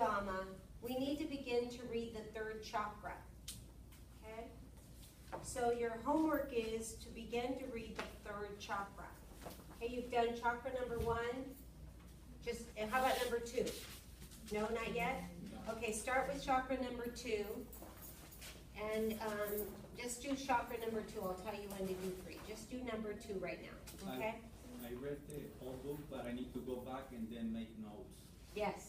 Yama, we need to begin to read the third chakra. Okay? So your homework is to begin to read the third chakra. Okay, you've done chakra number 1. Just, and how about number 2? No, not yet? Okay, start with chakra number 2. And just do chakra number 2. I'll tell you when to do 3. Just do number 2 right now, okay? I read the whole book, but I need to go back and then make notes. Yes.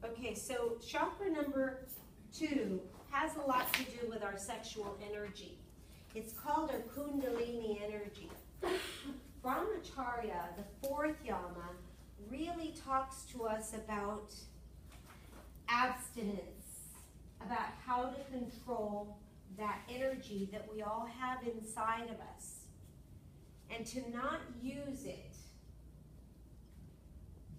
Okay, so chakra number 2 has a lot to do with our sexual energy. It's called our Kundalini Energy. Brahmacharya, the 4th Yama, really talks to us about abstinence, about how to control that energy that we all have inside of us, and to not use it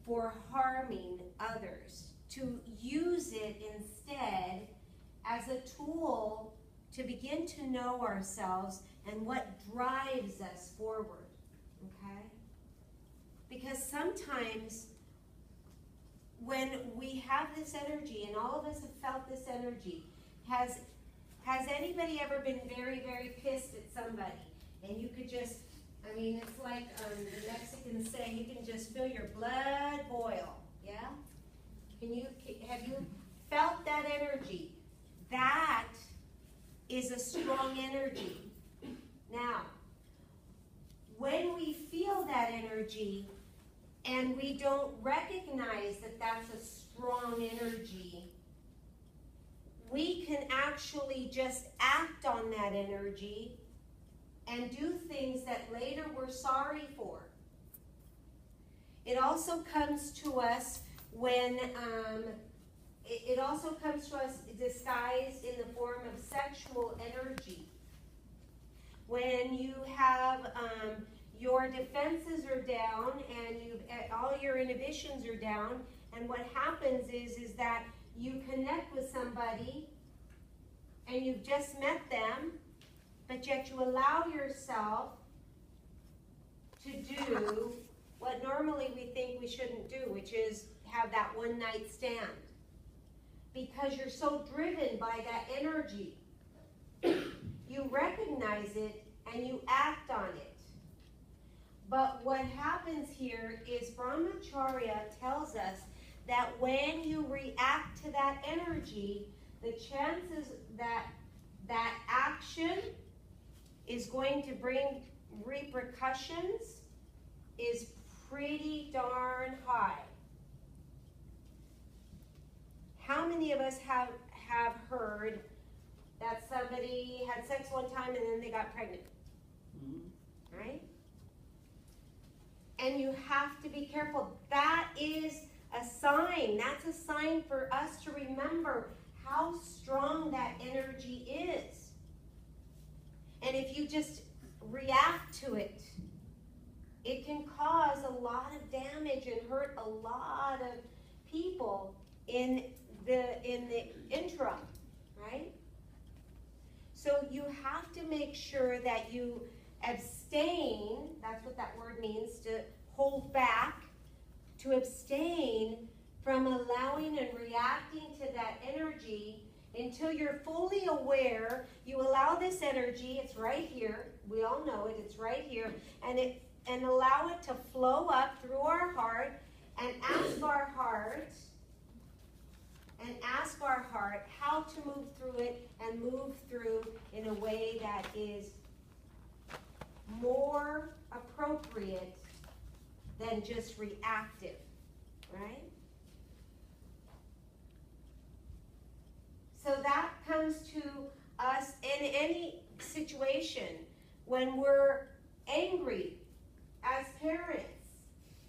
for harming others, to use it instead as a tool to begin to know ourselves and what drives us forward, okay? Because sometimes when we have this energy, and all of us have felt this energy, has anybody ever been very, very pissed at somebody? And you could just, I mean, it's like the Mexicans say, you can just feel your blood boil, yeah? Have you felt that energy? That is a strong energy. Now, when we feel that energy and we don't recognize that that's a strong energy, we can actually just act on that energy and do things that later we're sorry for. It also comes to us when, it also comes to us disguised in the form of sexual energy. When you have your defenses are down and all your inhibitions are down, and what happens is that you connect with somebody and you've just met them, but yet you allow yourself to do what normally we think we shouldn't do, which is have that one-night stand. Because you're so driven by that energy. You recognize it and you act on it. But what happens here is Brahmacharya tells us that when you react to that energy, the chances that that action is going to bring repercussions is pretty darn high. How many of us have heard that somebody had sex one time and then they got pregnant? Right? And you have to be careful. That is a sign. That's a sign for us to remember how strong that energy is. And if you just react to it, it can cause a lot of damage and hurt a lot of people in the interim, right? So you have to make sure that you abstain. That's what that word means, to hold back, to abstain from allowing and reacting to that energy until you're fully aware. You allow this energy, it's right here, we all know it, it's right here, and allow it to flow up through our heart, and ask our heart how to move through it, and move through in a way that is more appropriate than just reactive, right? So that comes to us in any situation when we're angry as parents.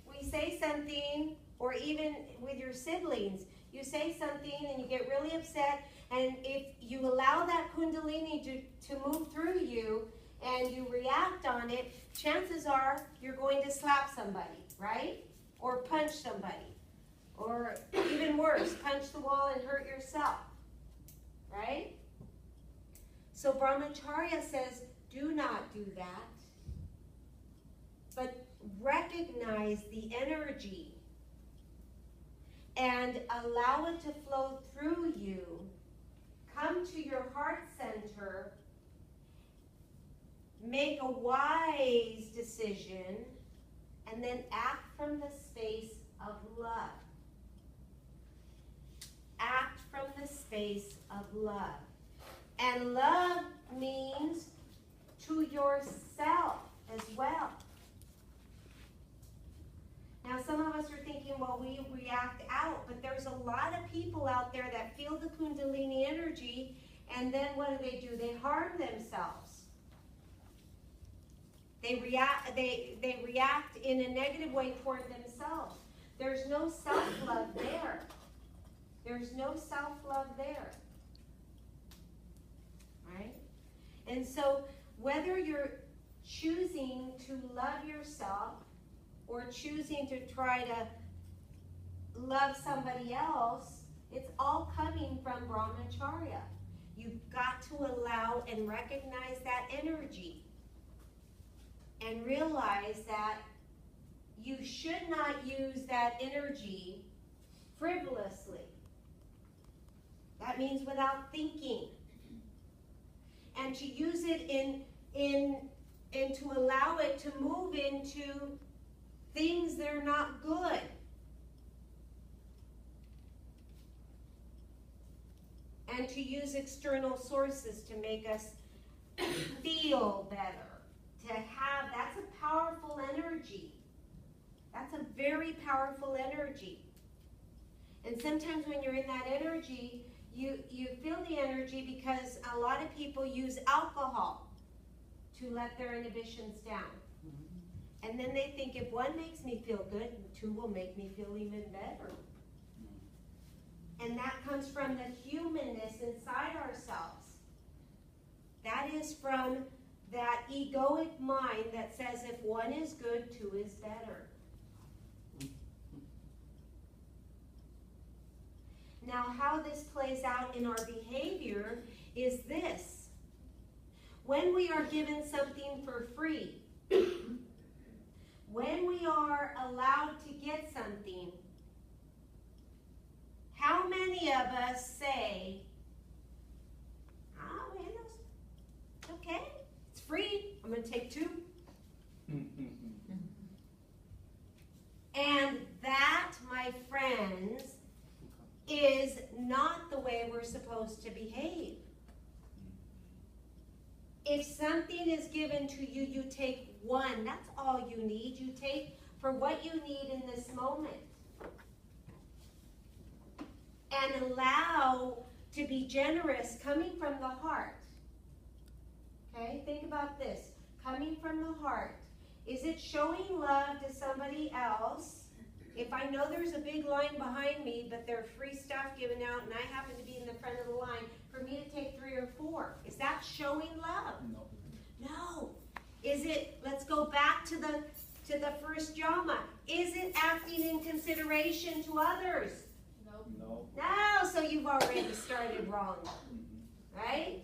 We say something, or even with your siblings, you say something and you get really upset, and if you allow that Kundalini to move through you and you react on it, chances are you're going to slap somebody, right? Or punch somebody. Or even worse, punch the wall and hurt yourself, right? So Brahmacharya says, do not do that, but recognize the energy and and allow it to flow through you. Come to your heart center, make a wise decision, and then act from the space of love. Act from the space of love. And love means to yourself as well. Now, some of us are thinking, well, we react out, but there's a lot of people out there that feel the Kundalini energy, and then what do? They harm themselves. They react in a negative way toward themselves. There's no self-love there. There's no self-love there. Right? And so, whether you're choosing to love yourself or choosing to try to love somebody else, it's all coming from brahmacharya. You've got to allow and recognize that energy and realize that you should not use that energy frivolously. That means without thinking. And to use it and to allow it to move into things that are not good. And to use external sources to make us feel better. That's a powerful energy. That's a very powerful energy. And sometimes when you're in that energy, you feel the energy because a lot of people use alcohol to let their inhibitions down. And then they think if one makes me feel good, two will make me feel even better. And that comes from the humanness inside ourselves. That is from that egoic mind that says if one is good, two is better. Now, how this plays out in our behavior is this. When we are given something for free, when we are allowed to get something, how many of us say, oh, it's okay, it's free, I'm going to take two. And that, my friends, is not the way we're supposed to behave. If something is given to you, you take one. That's all you need. You take for what you need in this moment. And allow to be generous coming from the heart. Okay, think about this. Coming from the heart. Is it showing love to somebody else? If I know there's a big line behind me, but they're free stuff given out, and I happen to be in the front of the line, for me to take 3 or 4, is that showing love? No. No. Is it, let's go back to the first Yama. Is it acting in consideration to others? No. No, so you've already started wrong. Right?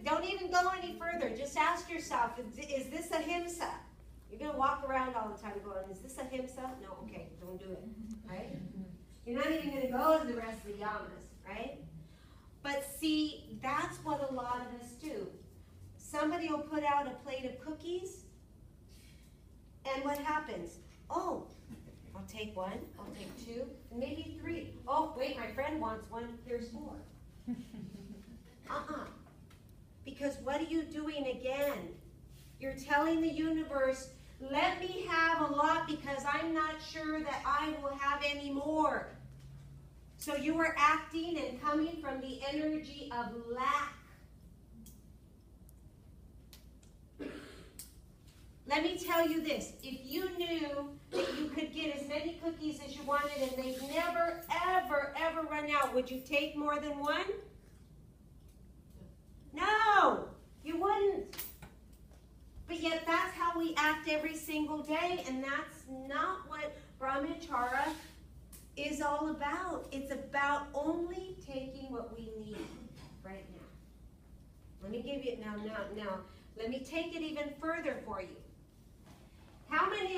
Don't even go any further. Just ask yourself, is this a himsa? You're going to walk around all the time going, is this a himsa? No, okay, don't do it. Right? You're not even going to go to the rest of the yamas. Right? But see, that's what a lot of us do. Somebody will put out a plate of cookies, and what happens? Oh, I'll take 1, I'll take 2, and maybe 3. Oh, wait, my friend wants 1, here's 4. Because what are you doing again? You're telling the universe, let me have a lot because I'm not sure that I will have any more. So you are acting and coming from the energy of lack. Let me tell you this. If you knew that you could get as many cookies as you wanted and they'd never, ever, ever run out, would you take more than 1? No, you wouldn't. But yet that's how we act every single day, and that's not what brahmacharya is all about. It's about only taking what we need right now. Let me give you it now. Let me take it even further for you. How many